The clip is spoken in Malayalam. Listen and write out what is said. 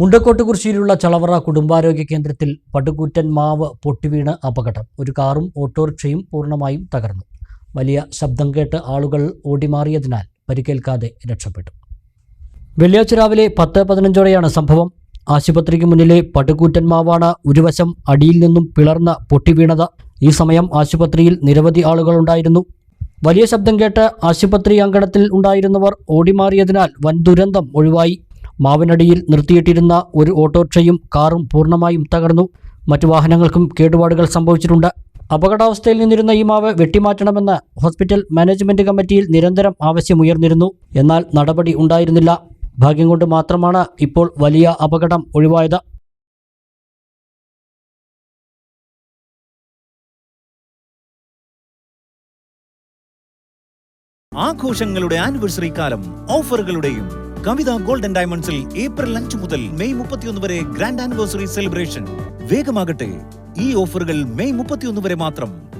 മുണ്ടക്കോട്ടുകുറിശ്ശിയിലുള്ള ചളവറ കുടുംബാരോഗ്യ കേന്ദ്രത്തിൽ പടുകൂറ്റൻ മാവ് പൊട്ടിവീണ് അപകടം. ഒരു കാറും ഓട്ടോറിക്ഷയും പൂർണ്ണമായും തകർന്നു. വലിയ ശബ്ദം കേട്ട് ആളുകൾ ഓടിമാറിയതിനാൽ പരിക്കേൽക്കാതെ രക്ഷപ്പെട്ടു. വെള്ളിയാഴ്ച രാവിലെ 10:15ഓടെയാണ് സംഭവം. ആശുപത്രിക്ക് മുന്നിലെ പടുകൂറ്റൻ മാവാണ് ഒരു വശം അടിയിൽ നിന്നും പിളർന്ന് പൊട്ടിവീണത്. ഈ സമയം ആശുപത്രിയിൽ നിരവധി ആളുകളുണ്ടായിരുന്നു. വലിയ ശബ്ദം കേട്ട് ആശുപത്രി അങ്കണത്തിൽ ഉണ്ടായിരുന്നവർ ഓടിമാറിയതിനാൽ വൻ ദുരന്തം ഒഴിവായി. മാവിനടിയിൽ നിർത്തിയിട്ടിരുന്ന ഒരു ഓട്ടോറിക്ഷയും കാറും പൂർണ്ണമായും തകർന്നു. മറ്റു വാഹനങ്ങൾക്കും കേടുപാടുകൾ സംഭവിച്ചിട്ടുണ്ട്. അപകടാവസ്ഥയിൽ നിന്നിരുന്ന ഈ മാവ് വെട്ടിമാറ്റണമെന്ന് ഹോസ്പിറ്റൽ മാനേജ്മെന്റ് കമ്മിറ്റിയിൽ നിരന്തരം ആവശ്യമുയർന്നിരുന്നു. എന്നാൽ നടപടി ഉണ്ടായിരുന്നില്ല. ഭാഗ്യം കൊണ്ട് മാത്രമാണ് ഇപ്പോൾ വലിയ അപകടം ഒഴിവായത്. ആഘോഷങ്ങളുടെ ആനിവേഴ്സറി കാലം ഓഫറുകളുടെയും കവിത ഗോൾഡൻ ഡയമണ്ട്സിൽ ഏപ്രിൽ 5 മുതൽ മെയ് 31 വരെ ഗ്രാൻഡ് ആനിവേഴ്സറി സെലിബ്രേഷൻ. വേഗമാകട്ടെ, ഈ ഓഫറുകൾ മെയ് 31 വരെ മാത്രം.